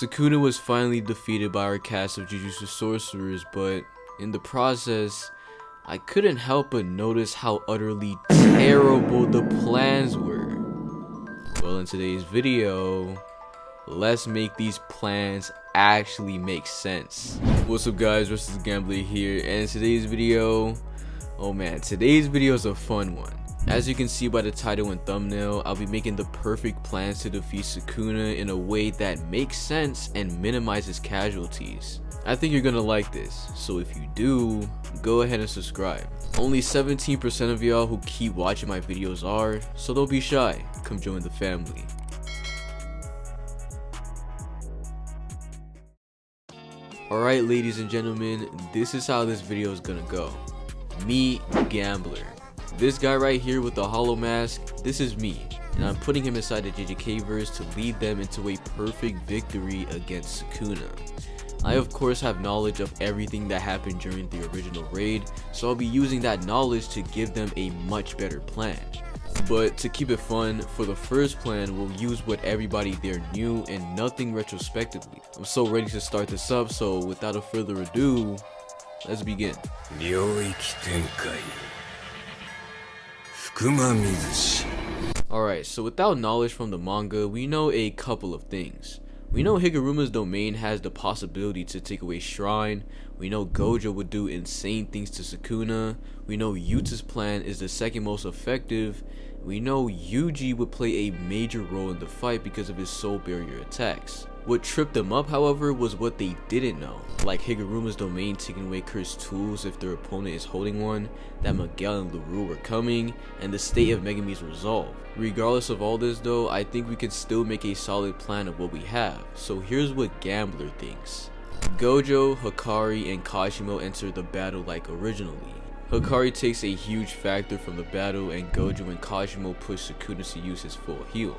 Sukuna was finally defeated by our cast of Jujutsu sorcerers, but in the process, I couldn't help but notice how utterly terrible the plans were. Well, in today's video, let's make these plans actually make sense. What's up guys, this is Gamblrr here, and in today's video, oh man, today's video is a fun one. As you can see by the title and thumbnail, I'll be making the perfect plans to defeat Sukuna in a way that makes sense and minimizes casualties. I think you're gonna like this, so if you do, go ahead and subscribe. Only 17% of y'all who keep watching my videos are, so don't be shy, come join the family. Alright ladies and gentlemen, this is how this video is gonna go. Meet Gamblrr. This guy right here with the hollow mask, this is me, and I'm putting him inside the JJK verse to lead them into a perfect victory against Sukuna. I of course have knowledge of everything that happened during the original raid, so I'll be using that knowledge to give them a much better plan. But to keep it fun, for the first plan, we'll use what everybody there knew and nothing retrospectively. I'm so ready to start this up, so without a further ado, let's begin. Alright, so without knowledge from the manga, we know a couple of things. We know Higuruma's domain has the possibility to take away Shrine. We know Gojo would do insane things to Sukuna. We know Yuta's plan is the second most effective. We know Yuji would play a major role in the fight because of his soul barrier attacks. What tripped them up, however, was what they didn't know, like Higuruma's domain taking away cursed tools if their opponent is holding one, that Miguel and Leroux were coming, and the state of Megami's resolve. Regardless of all this though, I think we can still make a solid plan of what we have, so here's what Gamblrr thinks. Gojo, Hikari, and Kashimo enter the battle like originally. Hikari takes a huge factor from the battle, and Gojo and Kashimo push Sukuna to use his full heal.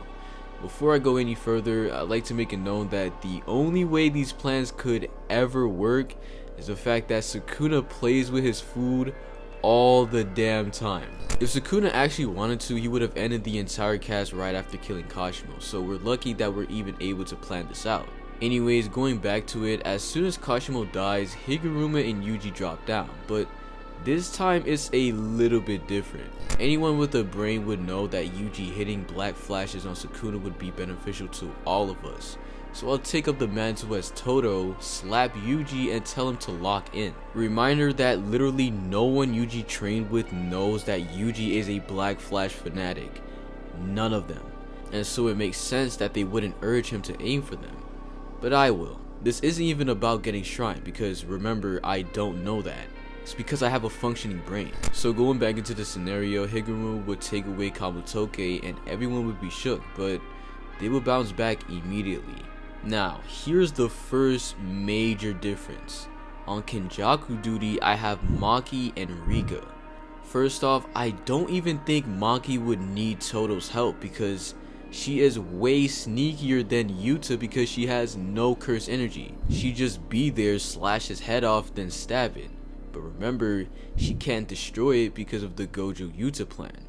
Before I go any further, I'd like to make it known that the only way these plans could ever work is the fact that Sukuna plays with his food all the damn time. If Sukuna actually wanted to, he would have ended the entire cast right after killing Kashimo, so we're lucky that we're even able to plan this out. Anyways, going back to it, as soon as Kashimo dies, Higuruma and Yuji drop down, but this time it's a little bit different. Anyone with a brain would know that Yuji hitting black flashes on Sukuna would be beneficial to all of us. So I'll take up the mantle as Todo, slap Yuji, and tell him to lock in. Reminder that literally no one Yuji trained with knows that Yuji is a black flash fanatic. None of them. And so it makes sense that they wouldn't urge him to aim for them. But I will. This isn't even about getting Shrine, because remember, I don't know that. It's because I have a functioning brain. So going back into the scenario, Higuruma would take away Kabutoke and everyone would be shook, but they would bounce back immediately. Now, here's the first major difference. On Kenjaku duty, I have Maki and Rika. First off, I don't even think Maki would need Todo's help because she is way sneakier than Yuta because she has no curse energy. She just be there, slash his head off, then stab it. But remember, she can't destroy it because of the Gojo Yuta plan.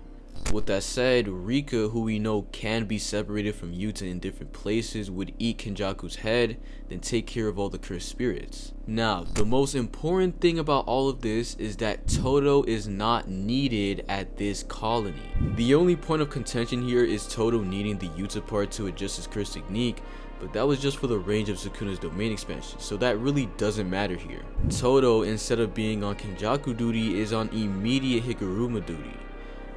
With that said, Rika, who we know can be separated from Yuta in different places, would eat Kenjaku's head, then take care of all the cursed spirits. Now, the most important thing about all of this is that Todo is not needed at this colony. The only point of contention here is Todo needing the Yuta part to adjust his curse technique, but that was just for the range of Sukuna's domain expansion, so that really doesn't matter here. Todo, instead of being on Kenjaku duty, is on immediate Higuruma duty.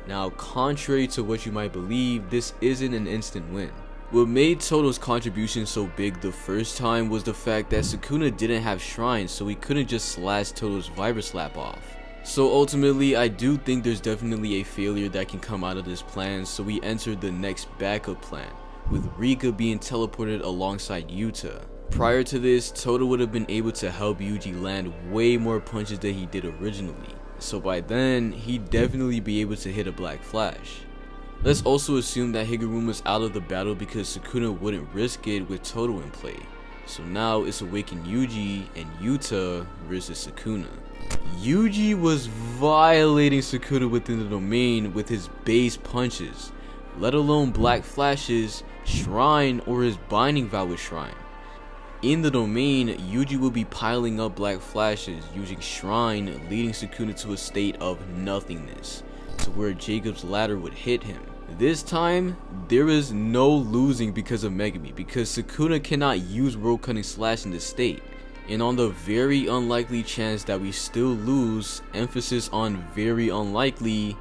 Now, contrary to what you might believe, this isn't an instant win. What made Todo's contribution so big the first time was the fact that Sukuna didn't have Shrine, so he couldn't just slash Todo's Vibra Slap off. So ultimately, I do think there's definitely a failure that can come out of this plan, so we entered the next backup plan, with Rika being teleported alongside Yuta. Prior to this, Todo would have been able to help Yuji land way more punches than he did originally. So by then, he'd definitely be able to hit a black flash. Let's also assume that Higuruma's out of the battle because Sukuna wouldn't risk it with Todo in play. So now it's Awaken Yuji and Yuta versus Sukuna. Yuji was violating Sukuna within the domain with his base punches, let alone black flashes, Shrine, or his binding vow with Shrine. In the domain, Yuji will be piling up black flashes using Shrine, leading Sukuna to a state of nothingness, to where Jacob's ladder would hit him. This time, there is no losing because of Megami, because Sukuna cannot use World Cutting Slash in this state. And on the very unlikely chance that we still lose, emphasis on very unlikely,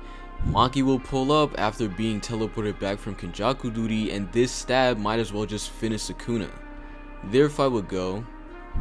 Maki will pull up after being teleported back from Kenjaku duty, and this stab might as well just finish Sukuna. Their fight would go,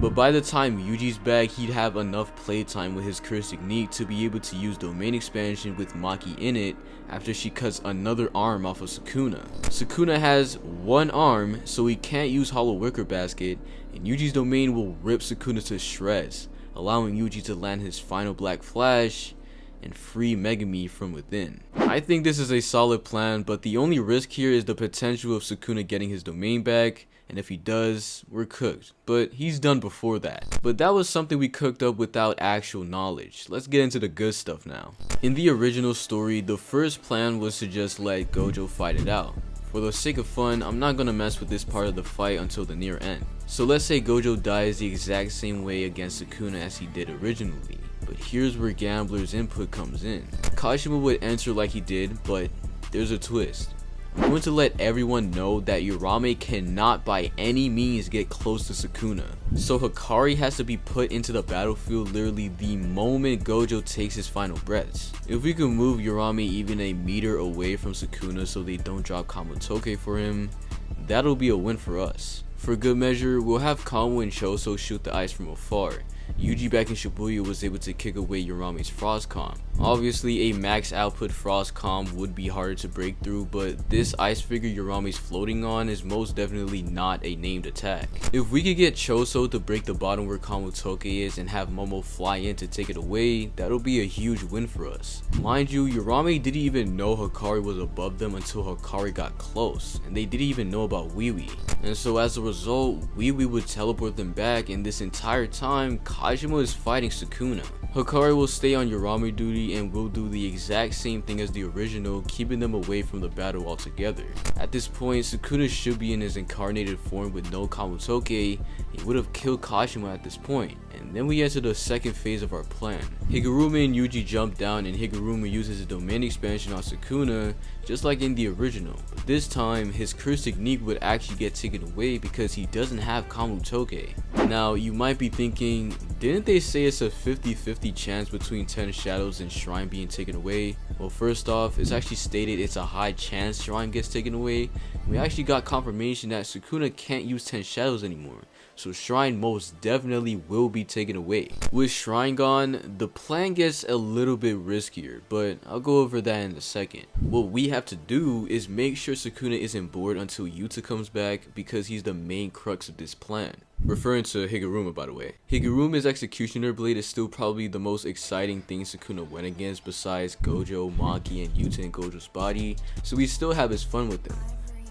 but by the time Yuji's back, he'd have enough playtime with his curse technique to be able to use domain expansion with Maki in it after she cuts another arm off of Sukuna. Sukuna has one arm, so he can't use Hollow Wicker Basket, and Yuji's domain will rip Sukuna to shreds, allowing Yuji to land his final black flash and free Megami from within. I think this is a solid plan, but the only risk here is the potential of Sukuna getting his domain back, and if he does, we're cooked. But he's done before that. But that was something we cooked up without actual knowledge. Let's get into the good stuff now. In the original story, the first plan was to just let Gojo fight it out. For the sake of fun, I'm not gonna mess with this part of the fight until the near end. So let's say Gojo dies the exact same way against Sukuna as he did originally. But here's where Gamblr's input comes in. Kashima would answer like he did, but there's a twist. I'm going to let everyone know that Urame cannot by any means get close to Sukuna. So Hikari has to be put into the battlefield literally the moment Gojo takes his final breaths. If we can move Urame even a meter away from Sukuna so they don't drop Kamotoke for him, that'll be a win for us. For good measure, we'll have Kamo and Choso shoot the ice from afar. Yuji back in Shibuya was able to kick away Urame's Frost Calm. Obviously, a max output Frost Calm would be harder to break through, but this ice figure Urame's floating on is most definitely not a named attack. If we could get Choso to break the bottom where Kamotoke is and have Momo fly in to take it away, that'll be a huge win for us. Mind you, Urame didn't even know Hikari was above them until Hikari got close, and they didn't even know about Wiwi. And so as a result, Wiwi would teleport them back, and this entire time, Kashima is fighting Sukuna. Hikari will stay on Urame duty and will do the exact same thing as the original, keeping them away from the battle altogether. At this point, Sukuna should be in his incarnated form with no Kamotoke. He would have killed Kashima at this point. And then we enter the second phase of our plan. Higuruma and Yuji jump down, and Higuruma uses a domain expansion on Sukuna just like in the original. But this time, his curse technique would actually get taken away because he doesn't have Kamotoke. Now, you might be thinking, didn't they say it's a 50-50 chance between 10 Shadows and Shrine being taken away? Well, first off, it's actually stated it's a high chance Shrine gets taken away. We actually got confirmation that Sukuna can't use 10 Shadows anymore, so Shrine most definitely will be taken away. With Shrine gone, the plan gets a little bit riskier, but I'll go over that in a second. What we have to do is make sure Sukuna isn't bored until Yuta comes back, because he's the main crux of this plan. Referring to Higuruma, by the way. Higuruma's Executioner Blade is still probably the most exciting thing Sukuna went against besides Gojo, Maki, and Yuta and Gojo's body, so we still have his fun with him.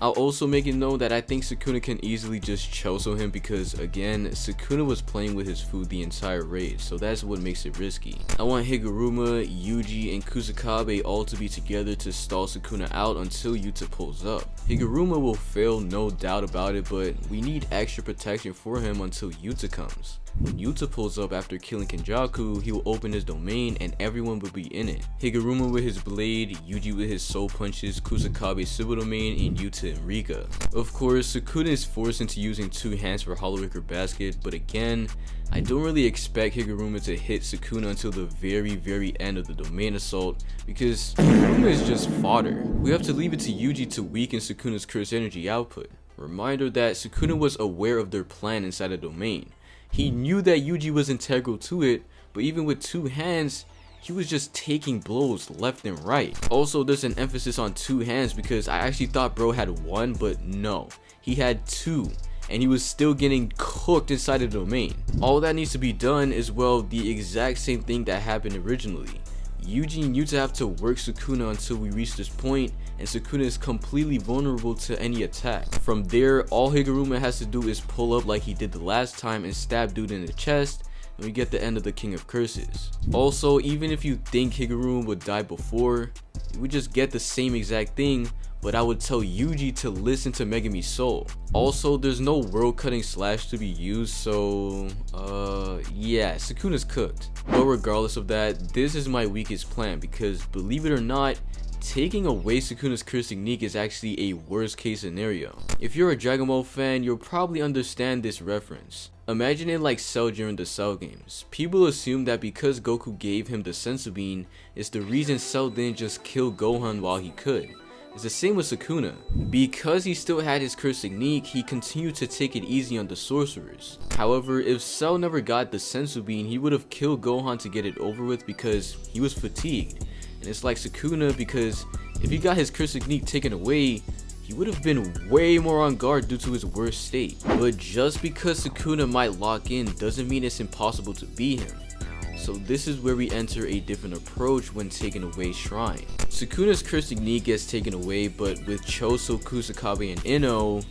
I'll also make it known that I think Sukuna can easily just Choso him because, again, Sukuna was playing with his food the entire raid, so that's what makes it risky. I want Higuruma, Yuji, and Kusakabe all to be together to stall Sukuna out until Yuta pulls up. Higuruma will fail, no doubt about it, but we need extra protection for him until Yuta comes. When Yuta pulls up after killing Kenjaku, he will open his domain and everyone will be in it. Higuruma with his blade, Yuji with his soul punches, Kusakabe's Civil Domain, and Yuta and Rika. Of course, Sukuna is forced into using 2 hands for Hollow Wicker Basket, but again, I don't really expect Higuruma to hit Sukuna until the very end of the domain assault, because Higuruma is just fodder. We have to leave it to Yuji to weaken Sukuna's curse energy output. Reminder that Sukuna was aware of their plan inside the domain. He knew that Yuji was integral to it, but even with 2 hands, he was just taking blows left and right. Also, there's an emphasis on 2 hands because I actually thought bro had 1, but no, he had 2. And he was still getting cooked inside the domain. All that needs to be done is, well, the exact same thing that happened originally. Yuji and Yuta have to work Sukuna until we reach this point, and Sukuna is completely vulnerable to any attack. From there, all Higuruma has to do is pull up like he did the last time and stab dude in the chest, and we get the end of the King of Curses. Also, even if you think Higuruma would die before, we just get the same exact thing but I would tell Yuji to listen to Megami's soul. Also, there's no world cutting slash to be used, so yeah, Sukuna's cooked. But regardless of that, this is my weakest plan because believe it or not, taking away Sukuna's curse technique is actually a worst case scenario. If you're a Dragon Ball fan, you'll probably understand this reference. Imagine it like Cell during the Cell games. People assume that because Goku gave him the Senzu Bean, it's the reason Cell didn't just kill Gohan while he could. It's the same with Sukuna. Because he still had his curse technique, he continued to take it easy on the sorcerers. However, if Cell never got the Senzu Bean, he would have killed Gohan to get it over with because he was fatigued. And it's like Sukuna, because if he got his curse technique taken away, he would have been way more on guard due to his worst state. But just because Sukuna might lock in doesn't mean it's impossible to beat him. So this is where we enter a different approach when taking away Shrine. Sukuna's curse technique gets taken away, but with Choso, Kusakabe, and Ino,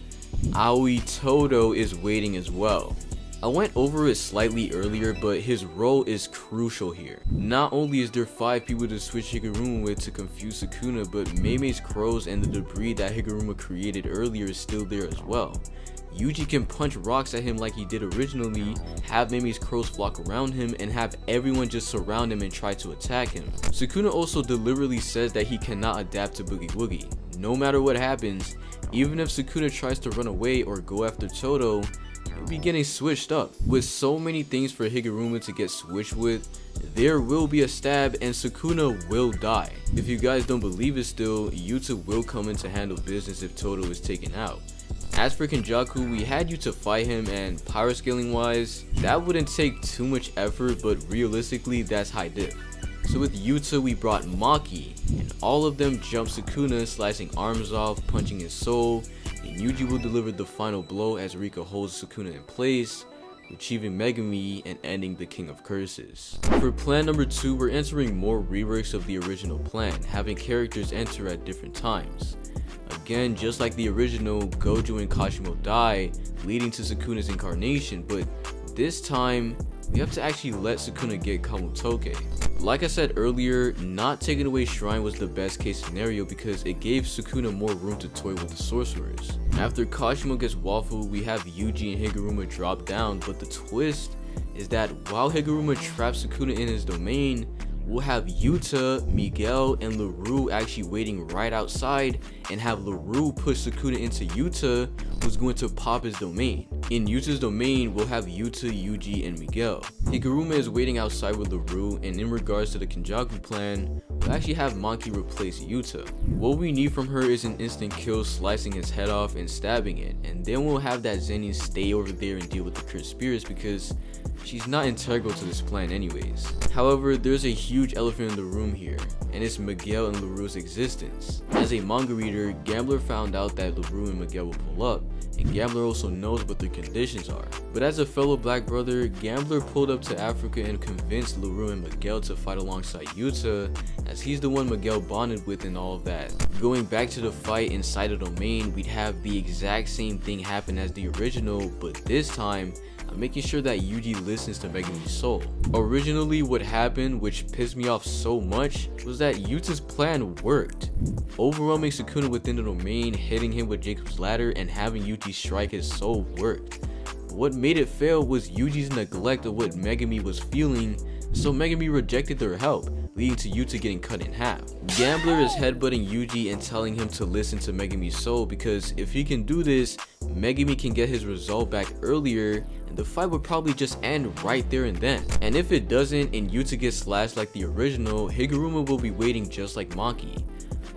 Aoi Todo is waiting as well. I went over it slightly earlier, but his role is crucial here. Not only is there 5 people to switch Higuruma with to confuse Sukuna, but Mei's crows and the debris that Higuruma created earlier is still there as well. Yuji can punch rocks at him like he did originally, have Mei's crows flock around him, and have everyone just surround him and try to attack him. Sukuna also deliberately says that he cannot adapt to Boogie Woogie. No matter what happens, even if Sukuna tries to run away or go after Todo, he'll be getting switched up. With so many things for Higuruma to get switched with, there will be a stab and Sukuna will die. If you guys don't believe it still, Yuta will come in to handle business if Todo is taken out. As for Kenjaku, we had Yuta fight him, and power scaling wise, that wouldn't take too much effort, but realistically that's high diff. So with Yuta we brought Maki, and all of them jump Sukuna, slicing arms off, punching his soul, and Yuji will deliver the final blow as Rika holds Sukuna in place, achieving Megami and ending the King of Curses. For plan number 2, we're entering more reworks of the original plan, having characters enter at different times. Again, just like the original, Gojo and Kashimo die, leading to Sukuna's incarnation, but this time, we have to actually let Sukuna get Kamutoke. Like I said earlier, not taking away Shrine was the best case scenario because it gave Sukuna more room to toy with the sorcerers. After Kashimo gets waffled, we have Yuji and Higuruma drop down, but the twist is that while Higuruma traps Sukuna in his domain, we'll have Yuta, Miguel, and LaRue actually waiting right outside and have LaRue push Sukuna into Yuta, who's going to pop his domain. In Yuta's domain, we'll have Yuta, Yuji, and Miguel. Higuruma is waiting outside with LaRue, and in regards to the Kenjaku plan, we'll actually have Maki replace Yuta. What we need from her is an instant kill, slicing his head off and stabbing it, and then we'll have that Zenin stay over there and deal with the cursed spirits because she's not integral to this plan anyways. However, there's a huge elephant in the room here, and it's Miguel and LaRue's existence. As a manga reader, Gamblrr found out that LaRue and Miguel will pull up, and Gamblrr also knows what their conditions are. But as a fellow black brother, Gamblrr pulled up to Africa and convinced LaRue and Miguel to fight alongside Yuta, as he's the one Miguel bonded with and all of that. Going back to the fight inside the domain, we'd have the exact same thing happen as the original, but this time, I'm making sure that Yuji listens to Megami's soul. Originally what happened, which pissed me off so much, was that Yuta's plan worked. Overwhelming Sukuna within the domain, hitting him with Jacob's ladder, and having Yuji strike his soul worked. But what made it fail was Yuji's neglect of what Megami was feeling, so Megami rejected their help, leading to Yuta getting cut in half. Gamblrr is headbutting Yuji and telling him to listen to Megami's soul because if he can do this, Megami can get his resolve back earlier and the fight would probably just end right there and then. And if it doesn't and Yuta gets slashed like the original, Higuruma will be waiting just like Maki.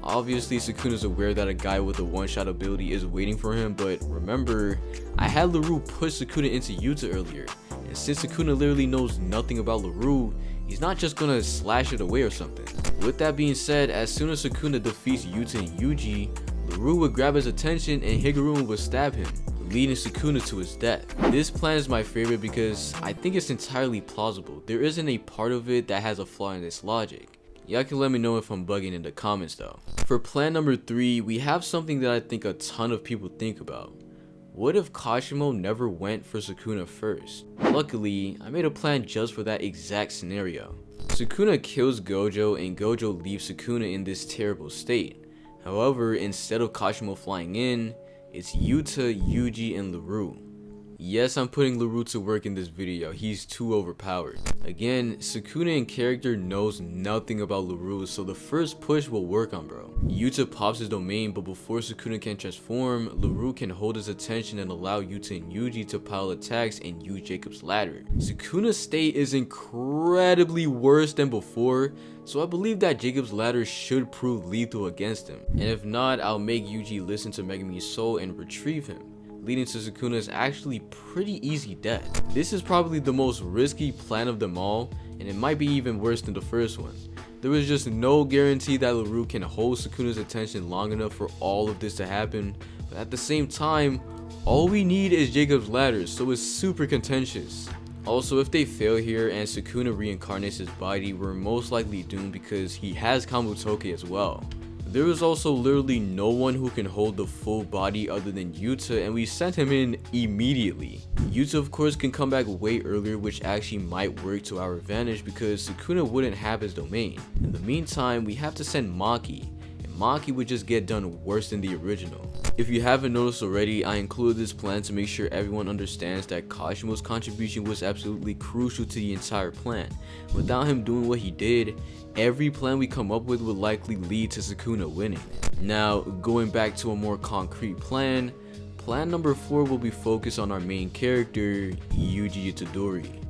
Obviously, Sukuna's aware that a guy with a one-shot ability is waiting for him, but remember, I had LaRue push Sukuna into Yuta earlier, and since Sukuna literally knows nothing about LaRue, he's not just gonna slash it away or something. With that being said, as soon as Sukuna defeats Yuta and Yuji, LaRue would grab his attention and Higuruma would stab him, leading Sukuna to his death. This plan is my favorite because I think it's entirely plausible. There isn't a part of it that has a flaw in its logic. Y'all can let me know if I'm bugging in the comments though. For plan number 3, we have something that I think a ton of people think about. What if Kashimo never went for Sukuna first? Luckily, I made a plan just for that exact scenario. Sukuna kills Gojo and Gojo leaves Sukuna in this terrible state. However, instead of Kashimo flying in, it's Yuta, Yuji, and Leroux. Yes, I'm putting Leroux to work in this video, he's too overpowered. Again, Sukuna in character knows nothing about Leroux, so the first push will work on bro. Yuta pops his domain, but before Sukuna can transform, Leroux can hold his attention and allow Yuta and Yuji to pile attacks and use Jacob's ladder. Sukuna's state is incredibly worse than before, so I believe that Jacob's ladder should prove lethal against him. And if not, I'll make Yuji listen to Megumi's soul and retrieve him, leading to Sukuna's actually pretty easy death. This is probably the most risky plan of them all, and it might be even worse than the first one. There is just no guarantee that Leroux can hold Sukuna's attention long enough for all of this to happen, but at the same time, all we need is Jacob's ladder, so it's super contentious. Also, if they fail here and Sukuna reincarnates his body, we're most likely doomed because he has Kambutoke as well. There is also literally no one who can hold the full body other than Yuta, and we sent him in immediately. Yuta of course can come back way earlier, which actually might work to our advantage because Sukuna wouldn't have his domain. In the meantime, we have to send Maki, and Maki would just get done worse than the original. If you haven't noticed already, I included this plan to make sure everyone understands that Kashimo's contribution was absolutely crucial to the entire plan. Without him doing what he did, every plan we come up with would likely lead to Sukuna winning. Now, going back to a more concrete plan, plan number 4 will be focused on our main character, Yuji Itadori.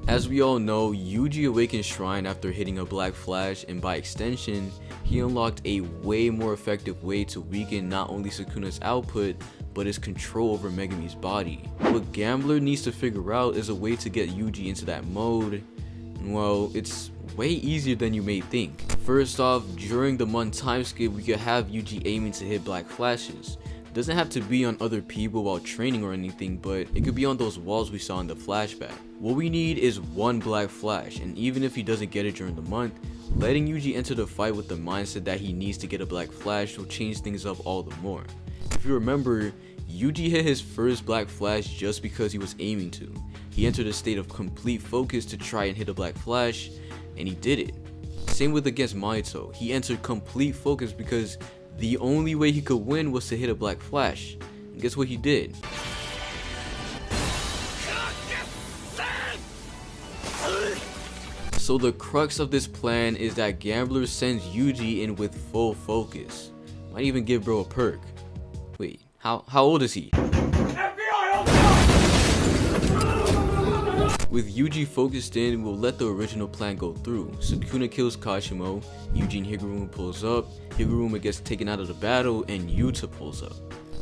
As we all know, Yuji awakened Shrine after hitting a Black Flash, and by extension, he unlocked a way more effective way to weaken not only Sukuna's output, but his control over Megumi's body. What Gamblrr needs to figure out is a way to get Yuji into that mode. Well, it's way easier than you may think. First off, during the month time skip, we could have Yuji aiming to hit Black Flashes. It doesn't have to be on other people while training or anything, but it could be on those walls we saw in the flashback. What we need is one Black Flash, and even if he doesn't get it during the month, letting Yuji enter the fight with the mindset that he needs to get a Black Flash will change things up all the more. If you remember, Yuji hit his first Black Flash just because he was aiming to. He entered a state of complete focus to try and hit a Black Flash, and he did it. Same with against Mahito, he entered complete focus because the only way he could win was to hit a Black Flash, and guess what he did? So the crux of this plan is that Gamblrr sends Yuji in with full focus. Might even give bro a perk. Wait, how old is he? With Yuji focused in, we'll let the original plan go through. Sukuna kills Kashimo, Yuji and Higuruma pulls up, Higuruma gets taken out of the battle, and Yuta pulls up.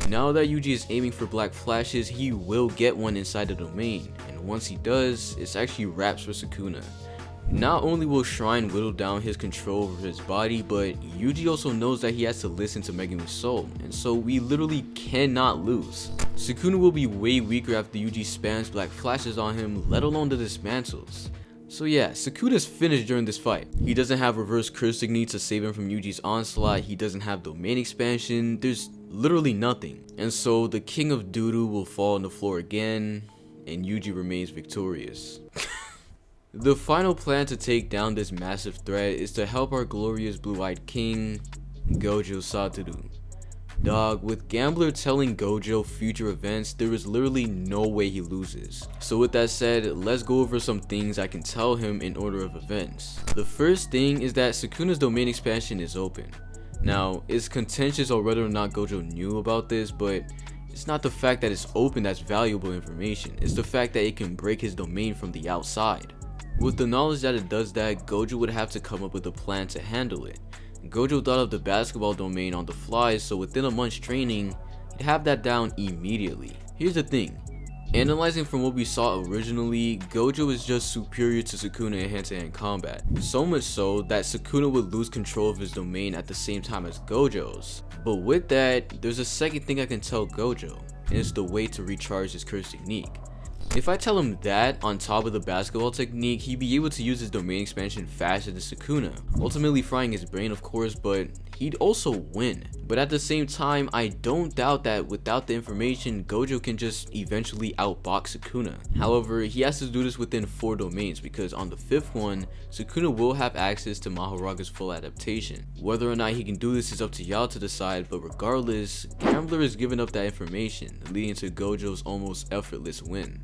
Now that Yuji is aiming for Black Flashes, he will get one inside the domain, and once he does, it's actually wraps for Sukuna. Not only will Shrine whittle down his control over his body, but Yuji also knows that he has to listen to Megumi's soul, and so we literally cannot lose. Sukuna will be way weaker after Yuji spams Black Flashes on him, let alone the dismantles. So yeah, Sukuna's finished during this fight. He doesn't have reverse curse technique to save him from Yuji's onslaught, he doesn't have domain expansion, there's literally nothing. And so the king of Doodoo will fall on the floor again, and Yuji remains victorious. The final plan to take down this massive threat is to help our glorious blue-eyed king, Gojo Satoru. Dog, with Gamblrr telling Gojo future events, there is literally no way he loses. So with that said, let's go over some things I can tell him in order of events. The first thing is that Sukuna's domain expansion is open. Now, it's contentious on whether or not Gojo knew about this, but it's not the fact that it's open that's valuable information, it's the fact that it can break his domain from the outside. With the knowledge that it does that, Gojo would have to come up with a plan to handle it. Gojo thought of the basketball domain on the fly, so within a month's training, he'd have that down immediately. Here's the thing, analyzing from what we saw originally, Gojo is just superior to Sukuna in hand-to-hand combat. So much so that Sukuna would lose control of his domain at the same time as Gojo's. But with that, there's a second thing I can tell Gojo, and it's the way to recharge his curse technique. If I tell him that, on top of the basketball technique, he'd be able to use his domain expansion faster than Sukuna, ultimately frying his brain of course, but he'd also win. But at the same time, I don't doubt that without the information, Gojo can just eventually outbox Sukuna. However, he has to do this within 4 domains, because on the 5th one, Sukuna will have access to Mahoraga's full adaptation. Whether or not he can do this is up to y'all to decide, but regardless, Gamblrr is giving up that information, leading to Gojo's almost effortless win.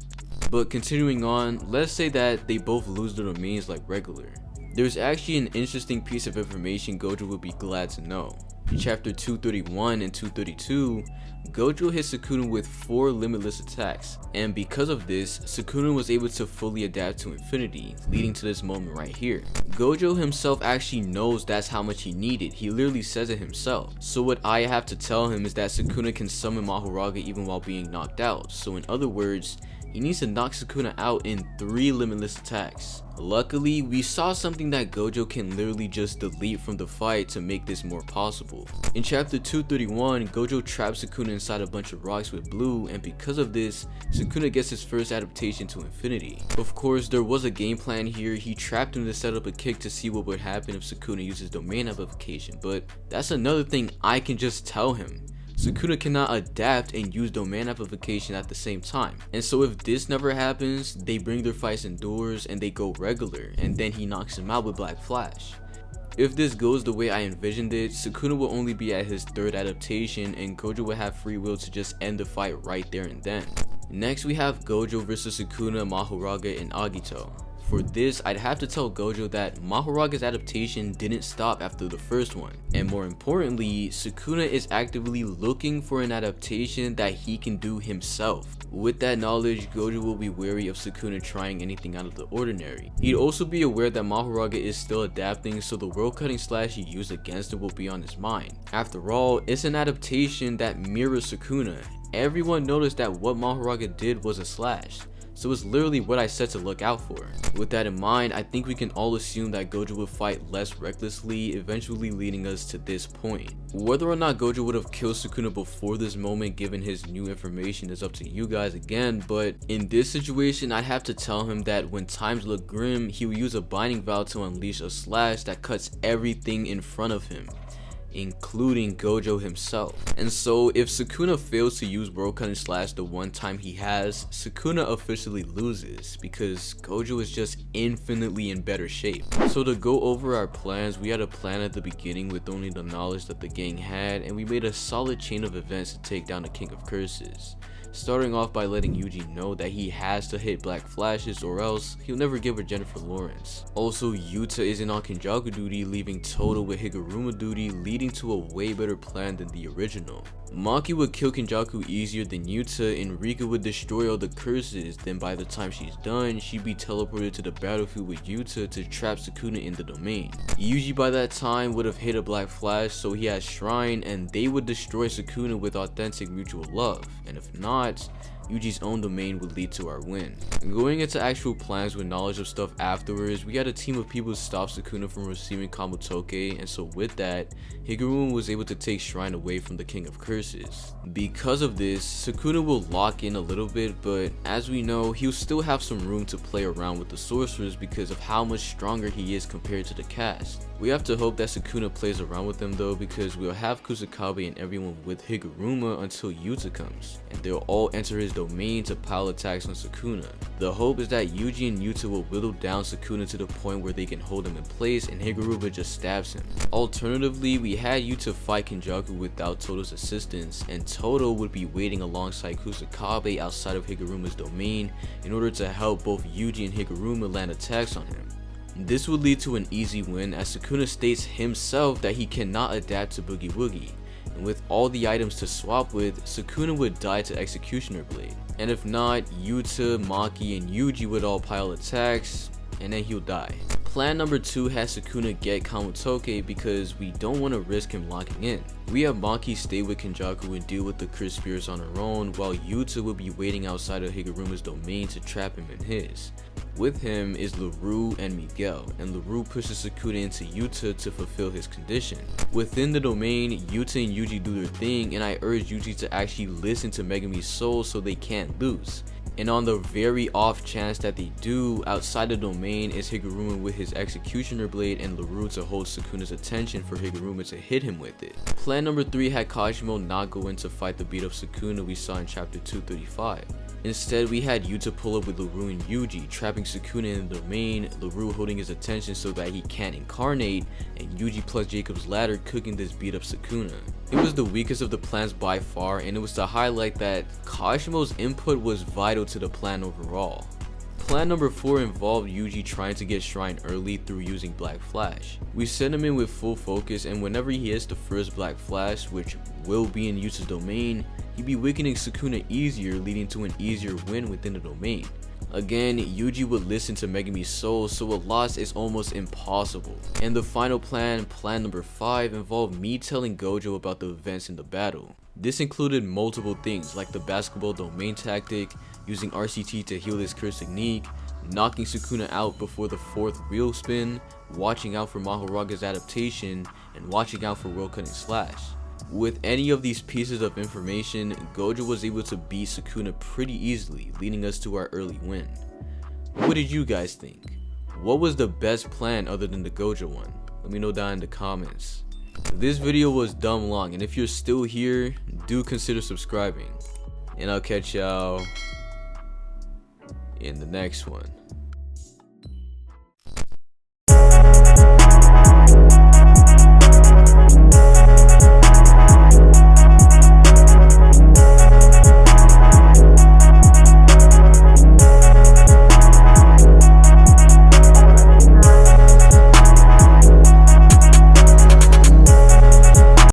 But continuing on, let's say that they both lose their domains like regular. There's actually an interesting piece of information Gojo would be glad to know. In chapter 231 and 232, Gojo hit Sukuna with 4 limitless attacks, and because of this, Sukuna was able to fully adapt to infinity, leading to this moment right here. Gojo himself actually knows that's how much he needed, he literally says it himself. So what I have to tell him is that Sukuna can summon Mahoraga even while being knocked out, so in other words, he needs to knock Sukuna out in 3 limitless attacks. Luckily, we saw something that Gojo can literally just delete from the fight to make this more possible. In chapter 231, Gojo traps Sukuna inside a bunch of rocks with blue, and because of this, Sukuna gets his first adaptation to infinity. Of course, there was a game plan here. He trapped him to set up a kick to see what would happen if Sukuna uses domain amplification, but that's another thing I can just tell him. Sukuna cannot adapt and use domain amplification at the same time, and so if this never happens, they bring their fights indoors and they go regular, and then he knocks him out with Black Flash. If this goes the way I envisioned it, Sukuna will only be at his 3rd adaptation and Gojo will have free will to just end the fight right there and then. Next we have Gojo vs Sukuna, Mahoraga, and Agito. For this, I'd have to tell Gojo that Mahoraga's adaptation didn't stop after the first one, and more importantly, Sukuna is actively looking for an adaptation that he can do himself. With that knowledge, Gojo will be wary of Sukuna trying anything out of the ordinary. He'd also be aware that Mahoraga is still adapting, so the world cutting slash he used against him will be on his mind. After all, it's an adaptation that mirrors Sukuna. Everyone noticed that what Mahoraga did was a slash, so it's literally what I said to look out for. With that in mind, I think we can all assume that Gojo would fight less recklessly, eventually leading us to this point. Whether or not Gojo would have killed Sukuna before this moment given his new information is up to you guys again, but in this situation I'd have to tell him that when times look grim, he will use a binding vow to unleash a slash that cuts everything in front of him, including Gojo himself. And so if Sukuna fails to use world cutting slash the one time he has, Sukuna officially loses because Gojo is just infinitely in better shape. So to go over our plans, we had a plan at the beginning with only the knowledge that the gang had, and we made a solid chain of events to take down the King of Curses. Starting off by letting Yuji know that he has to hit Black Flashes or else he'll never give her Jennifer Lawrence. Also, Yuta isn't on Kenjaku duty, leaving Todo with Higuruma duty, leading to a way better plan than the original. Maki would kill Kenjaku easier than Yuta, and Rika would destroy all the curses, then by the time she's done, she'd be teleported to the battlefield with Yuta to trap Sukuna in the domain. Yuji by that time would have hit a Black Flash, so he has Shrine, and they would destroy Sukuna with authentic mutual love, and if not, Yuji's own domain would lead to our win. Going into actual plans with knowledge of stuff afterwards, we had a team of people to stop Sukuna from receiving Kamutoke, and so with that, Higuruma was able to take Shrine away from the King of Curses. Because of this, Sukuna will lock in a little bit, but as we know, he'll still have some room to play around with the sorcerers because of how much stronger he is compared to the cast. We have to hope that Sukuna plays around with them though, because we'll have Kusakabe and everyone with Higuruma until Yuta comes, and they'll all enter his domain to pile attacks on Sukuna. The hope is that Yuji and Yuta will whittle down Sukuna to the point where they can hold him in place and Higuruma just stabs him. Alternatively, we had Yuta fight Kenjaku without Todo's assistance, and Todo would be waiting alongside Kusakabe outside of Higuruma's domain in order to help both Yuji and Higuruma land attacks on him. This would lead to an easy win as Sukuna states himself that he cannot adapt to Boogie Woogie, and with all the items to swap with, Sukuna would die to Executioner Blade. And if not, Yuta, Maki, and Yuji would all pile attacks, and then he'll die. Plan number 2 has Sukuna get Kamutoke because we don't want to risk him locking in. We have Maki stay with Kenjaku and deal with the Curse Spirits on her own, while Yuta will be waiting outside of Higuruma's domain to trap him in his. With him is LaRue and Miguel, and LaRue pushes Sukuna into Yuta to fulfill his condition. Within the domain, Yuta and Yuji do their thing, and I urge Yuji to actually listen to Megami's soul so they can't lose. And on the very off chance that they do, outside the domain is Higuruma with his executioner blade and Leroux to hold Sukuna's attention for Higuruma to hit him with it. Plan number 3 had Kashimo not go in to fight the beat up Sukuna we saw in chapter 235. Instead, we had Yuta pull up with Leroux and Yuji, trapping Sukuna in the domain, Leroux holding his attention so that he can't incarnate, and Yuji plus Jacob's ladder cooking this beat up Sukuna. It was the weakest of the plans by far, and it was to highlight that Kashimo's input was vital to the plan overall. Plan number 4 involved Yuji trying to get Shrine early through using Black Flash. We sent him in with full focus, and whenever he hits the first Black Flash, which will be in Yuta's domain, he'd be weakening Sukuna easier, leading to an easier win within the domain. Again, Yuji would listen to Megami's soul, so a loss is almost impossible. And the final plan, plan number 5, involved me telling Gojo about the events in the battle. This included multiple things like the basketball domain tactic, using RCT to heal his curse technique, knocking Sukuna out before the 4th wheel spin, watching out for Mahoraga's adaptation, and watching out for World Cutting Slash. With any of these pieces of information, Gojo was able to beat Sukuna pretty easily, leading us to our early win. What did you guys think? What was the best plan other than the Gojo one? Let me know down in the comments. This video was dumb long, and if you're still here, do consider subscribing. And I'll catch y'all in the next one.